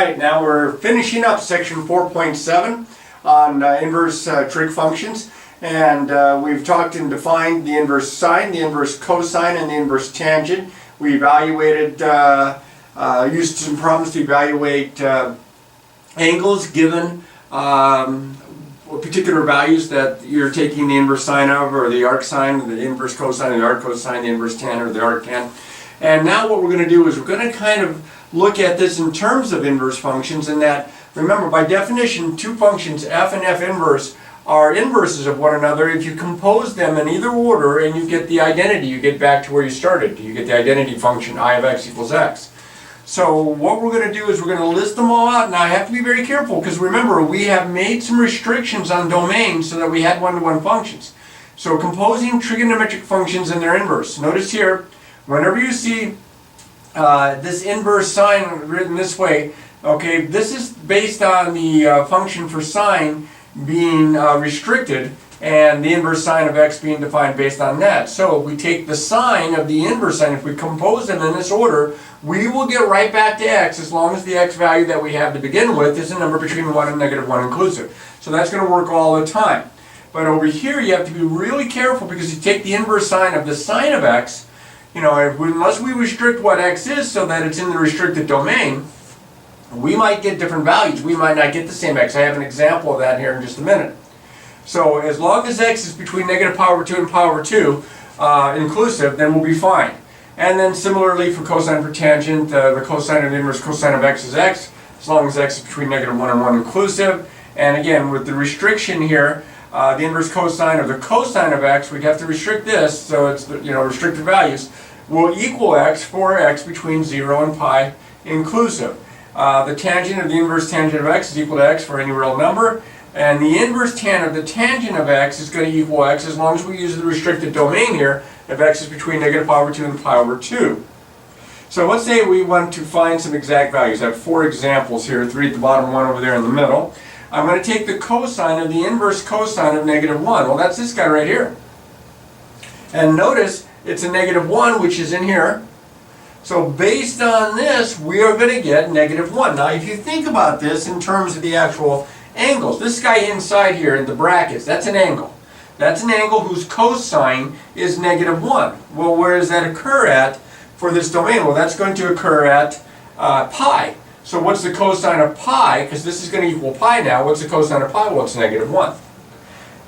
Alright, now we're finishing up section 4.7 on inverse trig functions, and we've talked and defined the inverse sine, the inverse cosine, and the inverse tangent. We evaluated, used some problems to evaluate angles given particular values that you're taking the inverse sine of, or the arc sine, the inverse cosine, the arc cosine, the inverse tan, or the arc tan. And now what we're going to do is we're going to kind of look at this in terms of inverse functions, and that, remember, by definition, two functions, f and f inverse, are inverses of one another if you compose them in either order and you get the identity. You get back to where you started. You get the identity function, I of x equals x. So what we're going to do is we're going to list them all out. Now I have to be very careful, because remember, we have made some restrictions on domains so that we had one-to-one functions. So composing trigonometric functions and their inverse. Notice here, whenever you see this inverse sine written this way, okay, this is based on the function for sine being restricted, and the inverse sine of x being defined based on that. So if we take the sine of the inverse sine, if we compose them in this order, we will get right back to x as long as the x value that we have to begin with is a number between 1 and negative 1 inclusive. So that's going to work all the time. But over here you have to be really careful, because you take the inverse sine of the sine of x, you know, unless we restrict what x is so that it's in the restricted domain, we might get different values. We might not get the same x. I have an example of that here in just a minute. So as long as x is between negative pi over 2 and pi over 2 inclusive, then we'll be fine. And then similarly for cosine for tangent, the cosine of the inverse cosine of x is x, as long as x is between negative 1 and 1 inclusive. And again, with the restriction here, the inverse cosine of the cosine of x, we'd have to restrict this, so it's, restricted values, will equal x for x between 0 and pi inclusive. The tangent of the inverse tangent of x is equal to x for any real number, and the inverse tan of the tangent of x is going to equal x as long as we use the restricted domain here if x is between negative pi over 2 and pi over 2. So let's say we want to find some exact values. I have 4 examples here, 3 at the bottom, 1 over there in the middle. I'm going to take the cosine of the inverse cosine of negative 1. Well, that's this guy right here. And notice it's a negative 1, which is in here. So based on this, we are going to get negative 1. Now, if you think about this in terms of the actual angles, this guy inside here in the brackets, that's an angle. That's an angle whose cosine is negative 1. Well, where does that occur at for this domain? Well, that's going to occur at pi. So what's the cosine of pi? Because this is going to equal pi now. What's the cosine of pi? Well, it's negative 1.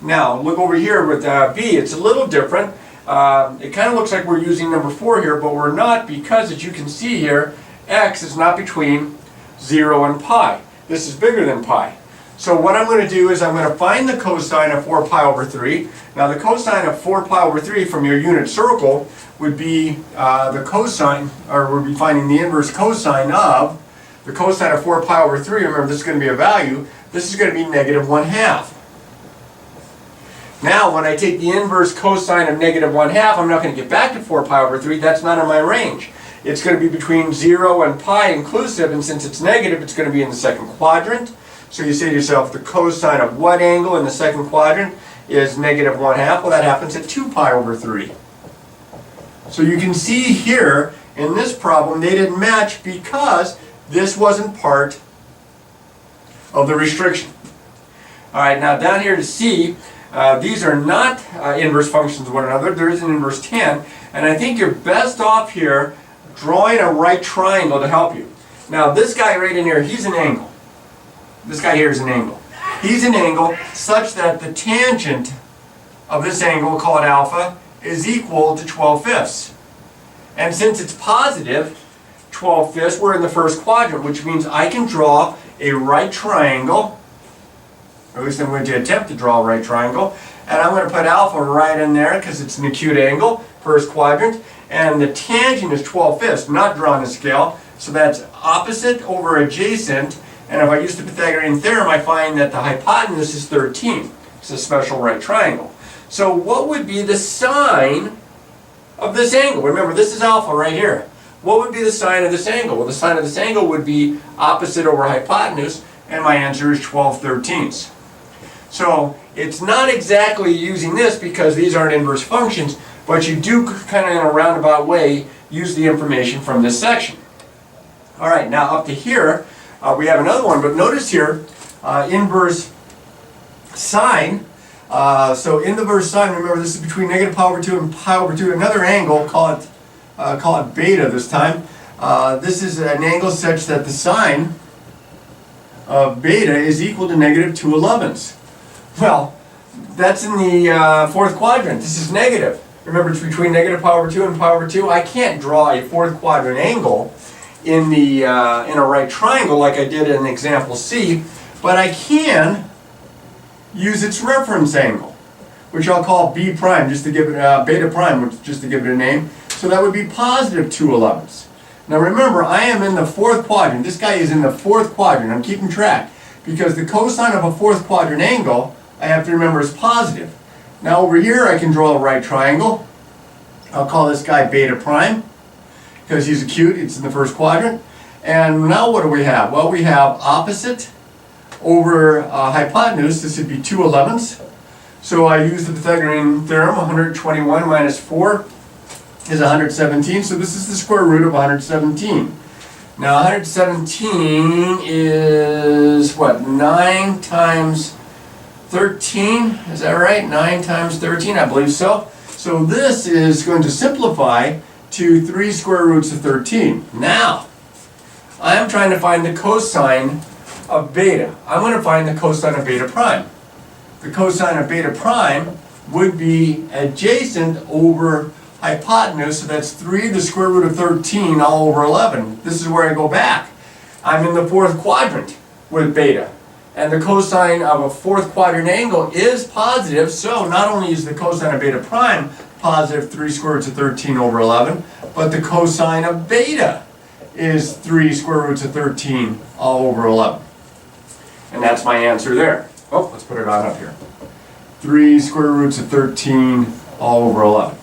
Now, look over here with b. It's a little different. It kind of looks like we're using number 4 here, but we're not, because as you can see here, x is not between 0 and pi. This is bigger than pi. So what I'm going to do is I'm going to find the cosine of 4 pi over 3. Now the cosine of 4 pi over 3 from your unit circle would be the cosine, or we'll be finding the inverse cosine of the cosine of 4 pi over 3. Remember, this is going to be a value. This is going to be negative 1/2. Now when I take the inverse cosine of negative 1/2, I'm not going to get back to 4 pi over 3. That's not in my range. It's going to be between 0 and pi inclusive, and since it's negative, it's going to be in the second quadrant. So you say to yourself, the cosine of what angle in the second quadrant is negative 1/2? Well, that happens at 2 pi over 3. So you can see here in this problem, they didn't match because this wasn't part of the restriction. All right, now down here to C, these are not inverse functions of one another. There is an inverse tan, and I think you're best off here drawing a right triangle to help you. Now this guy right in here, he's an angle. This guy here is an angle. He's an angle such that the tangent of this angle, we'll call it alpha, is equal to 12/5. And since it's positive, 12/5, we're in the first quadrant, which means I can draw a right triangle, or at least I'm going to attempt to draw a right triangle, and I'm going to put alpha right in there because it's an acute angle, first quadrant, and the tangent is 12/5, not drawn to scale, so that's opposite over adjacent. And if I use the Pythagorean theorem, I find that the hypotenuse is 13. It's a special right triangle. So what would be the sine of this angle? Remember, this is alpha right here. What would be the sine of this angle? Well, the sine of this angle would be opposite over hypotenuse, and my answer is 12/13. So it's not exactly using this because these aren't inverse functions, but you do kind of in a roundabout way use the information from this section. All right, now up to here, We have another one, but notice here, inverse sine. So inverse sine, remember this is between negative pi over 2 and pi over 2. Another angle, call it beta this time. This is an angle such that the sine of beta is equal to negative 2/11. Well, that's in the fourth quadrant. This is negative. Remember, it's between negative pi over 2 and pi over 2. I can't draw a fourth quadrant angle in a right triangle like I did in example C, but I can use its reference angle, which I'll call B prime, just to give it beta prime, just to give it a name. So that would be positive 2/11. Now remember, I am in the fourth quadrant. This guy is in the fourth quadrant. I'm keeping track because the cosine of a fourth quadrant angle, I have to remember, is positive. Now over here I can draw a right triangle. I'll call this guy beta prime because he's acute. It's in the first quadrant. And now what do we have? Well, we have opposite over hypotenuse. This would be 2/11. So I use the Pythagorean theorem. 121 minus 4 is 117. So this is the square root of 117. Now 117 is what? 9 times 13, is that right? 9 times 13, I believe so. So this is going to simplify to 3 square roots of 13. Now, I'm trying to find the cosine of beta. I'm going to find the cosine of beta prime. The cosine of beta prime would be adjacent over hypotenuse, so that's 3 to the square root of 13 all over 11. This is where I go back. I'm in the fourth quadrant with beta. And the cosine of a fourth quadrant angle is positive, so not only is the cosine of beta prime positive 3 square roots of 13 over 11, but the cosine of beta is 3 square roots of 13 all over 11. And that's my answer there. Oh, let's put it on up here. 3 square roots of 13 all over 11.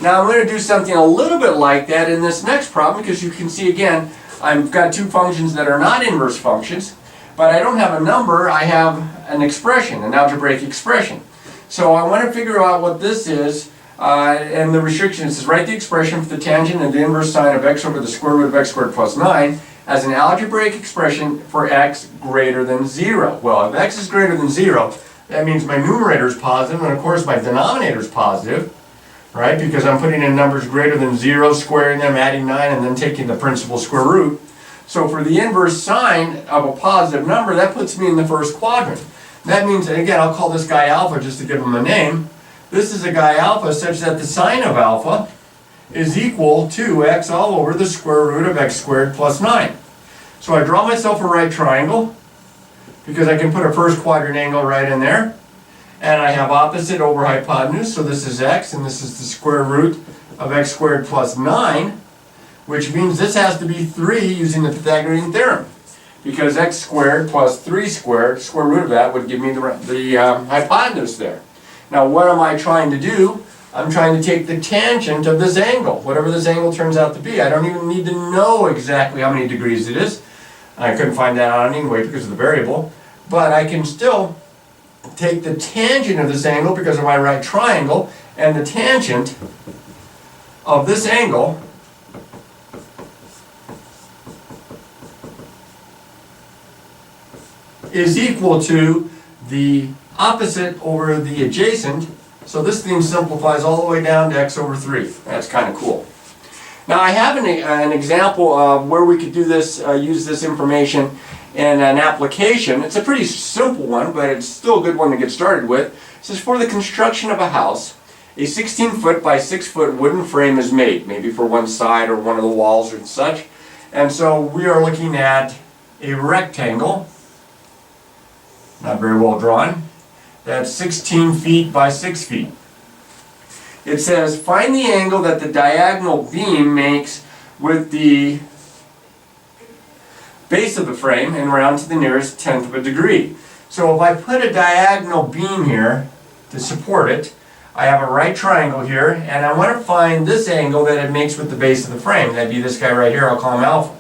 Now I'm going to do something a little bit like that in this next problem, because you can see again, I've got two functions that are not inverse functions. But I don't have a number, I have an expression, an algebraic expression. So I want to figure out what this is, and the restriction is write the expression for the tangent and the inverse sine of x over the square root of x squared plus 9 as an algebraic expression for x greater than 0. Well, if x is greater than 0, that means my numerator is positive, and of course my denominator is positive, right? Because I'm putting in numbers greater than 0, squaring them, adding 9, and then taking the principal square root. So for the inverse sine of a positive number, that puts me in the first quadrant. That means, and again, I'll call this guy alpha just to give him a name. This is a guy alpha such that the sine of alpha is equal to x all over the square root of x squared plus 9. So I draw myself a right triangle because I can put a first quadrant angle right in there. And I have opposite over hypotenuse, so this is x, and this is the square root of x squared plus 9. Which means this has to be 3 using the Pythagorean theorem. Because x squared plus 3 squared, square root of that would give me the hypotenuse there. Now what am I trying to do? I'm trying to take the tangent of this angle, whatever this angle turns out to be. I don't even need to know exactly how many degrees it is. I couldn't find that out anyway because of the variable. But I can still take the tangent of this angle because of my right triangle, and the tangent of this angle is equal to the opposite over the adjacent. So this thing simplifies all the way down to x over 3. That's kind of cool. Now I have an example of where we could do this, use this information in an application. It's a pretty simple one, but it's still a good one to get started with. It says for the construction of a house, a 16-foot by 6-foot wooden frame is made, maybe for one side or one of the walls or such. And so we are looking at a rectangle. Not very well drawn. That's 16 feet by 6 feet. It says, find the angle that the diagonal beam makes with the base of the frame and round to the nearest tenth of a degree. So if I put a diagonal beam here to support it, I have a right triangle here, and I want to find this angle that it makes with the base of the frame. That'd be this guy right here, I'll call him alpha.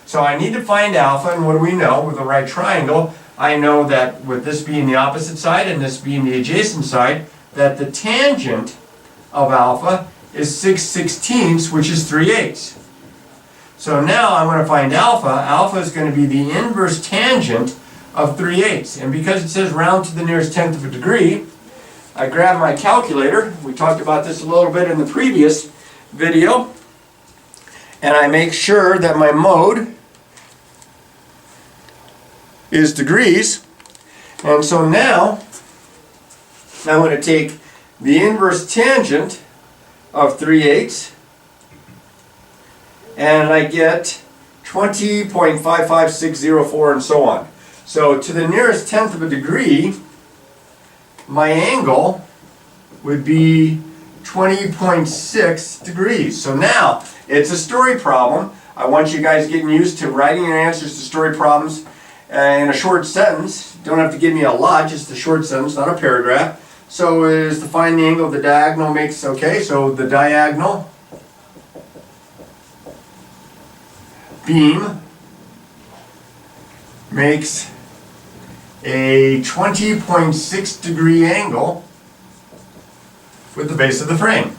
So I need to find alpha, and what do we know with a right triangle? I know that with this being the opposite side and this being the adjacent side, that the tangent of alpha is 6/16, which is 3/8. So now I want to find alpha. Alpha is going to be the inverse tangent of 3/8. And because it says round to the nearest tenth of a degree, I grab my calculator. We talked about this a little bit in the previous video. And I make sure that my mode is degrees. And so now I'm going to take the inverse tangent of 3/8, and I get 20.55604 and so on. So to the nearest tenth of a degree, my angle would be 20.6 degrees. So now it's a story problem. I want you guys getting used to writing your answers to story problems in a short sentence. Don't have to give me a lot, just a short sentence, not a paragraph. So is to find the angle of the diagonal makes, okay, so the diagonal beam makes a 20.6 degree angle with the base of the frame.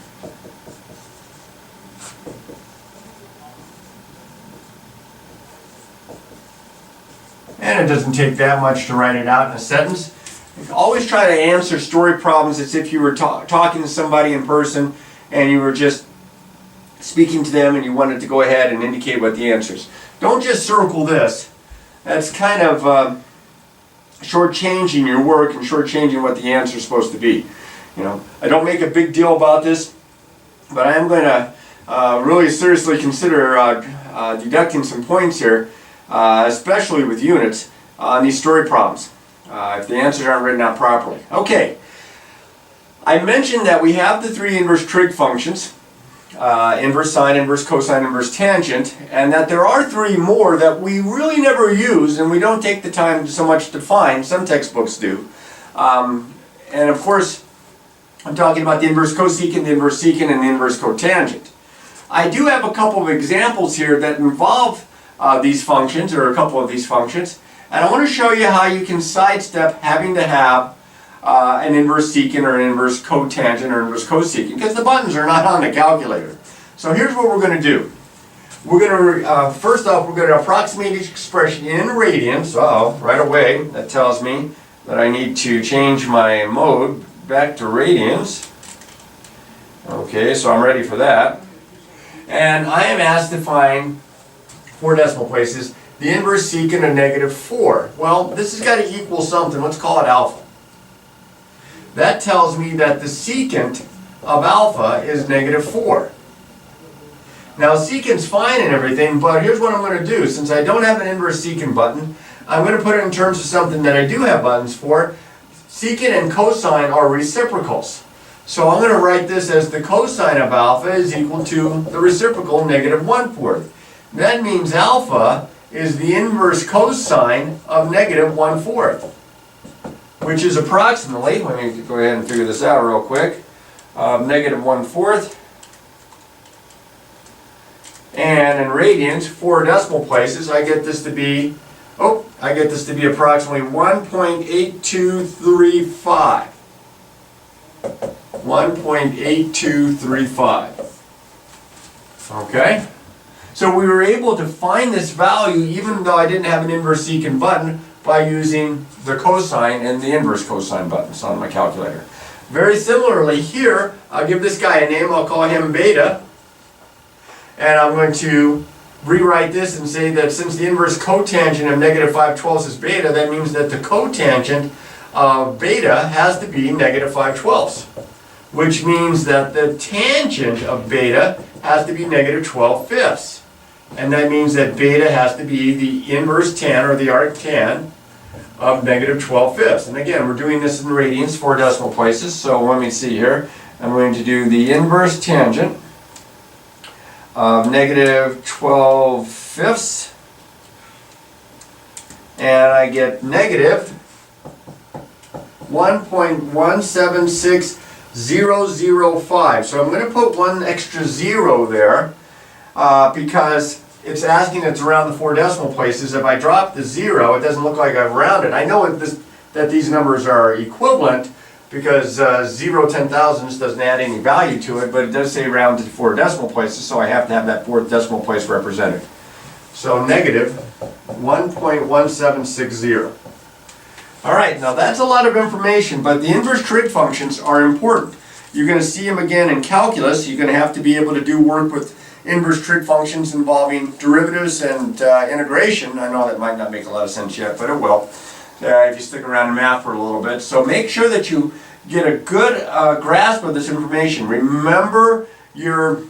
And it doesn't take that much to write it out in a sentence. Always try to answer story problems as if you were talking to somebody in person and you were just speaking to them and you wanted to go ahead and indicate what the answer is. Don't just circle this. That's kind of shortchanging your work and shortchanging what the answer is supposed to be. You know, I don't make a big deal about this, but I am going to really seriously consider deducting some points here, especially with units, on these story problems, if the answers aren't written out properly. Okay, I mentioned that we have the three inverse trig functions, inverse sine, inverse cosine, inverse tangent, and that there are three more that we really never use and we don't take the time so much to find. Some textbooks do. And of course, I'm talking about the inverse cosecant, the inverse secant, and the inverse cotangent. I do have a couple of examples here that involve these functions, or a couple of these functions, and I want to show you how you can sidestep having to have an inverse secant or an inverse cotangent or inverse cosecant, because the buttons are not on the calculator. So here's what we're going to do. We're going to, first off, we're going to approximate each expression in radians. Uh-oh, right away, that tells me that I need to change my mode back to radians. Okay, so I'm ready for that. And I am asked to find 4 decimal places, the inverse secant of -4. Well, this has got to equal something. Let's call it alpha. That tells me that the secant of alpha is -4. Now, secant's fine and everything, but here's what I'm going to do. Since I don't have an inverse secant button, I'm going to put it in terms of something that I do have buttons for. Secant and cosine are reciprocals. So I'm going to write this as the cosine of alpha is equal to the reciprocal (-1/4). That means alpha is the inverse cosine of (-1/4), which is approximately, let me go ahead and figure this out real quick, (-1/4). And in radians, 4 decimal places, I get this to be, approximately 1.8235. 1.8235. Okay? So we were able to find this value even though I didn't have an inverse secant button by using the cosine and the inverse cosine buttons on my calculator. Very similarly here, I'll give this guy a name, I'll call him beta. And I'm going to rewrite this and say that since the inverse cotangent of (-5/12) is beta, that means that the cotangent of beta has to be (-5/12), which means that the tangent of beta has to be (-12/5). And that means that beta has to be the inverse tan, or the arctan, of (-12/5). And again, we're doing this in radians, 4 decimal places. So let me see here. I'm going to do the inverse tangent of (-12/5), and I get (-1.176005). So I'm going to put one extra 0 there because it's asking it's around the 4 decimal places. If I drop the 0, it doesn't look like I've rounded. I know that these numbers are equivalent, because 0 10,000ths doesn't add any value to it, but it does say round to 4 decimal places, so I have to have that 4th decimal place represented. So negative 1.1760. All right, now that's a lot of information, but the inverse trig functions are important. You're going to see them again in calculus. You're going to have to be able to do work with inverse trig functions involving derivatives and integration. I know that might not make a lot of sense yet, but it will if you stick around in math for a little bit. So make sure that you get a good grasp of this information. Remember your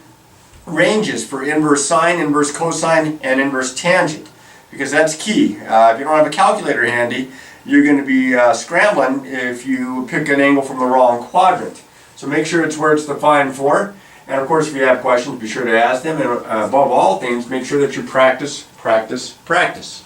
ranges for inverse sine, inverse cosine, and inverse tangent, because that's key. If you don't have a calculator handy, you're going to be scrambling if you pick an angle from the wrong quadrant. So make sure it's where it's defined for. And of course, if you have questions, be sure to ask them. And above all things, make sure that you practice, practice, practice.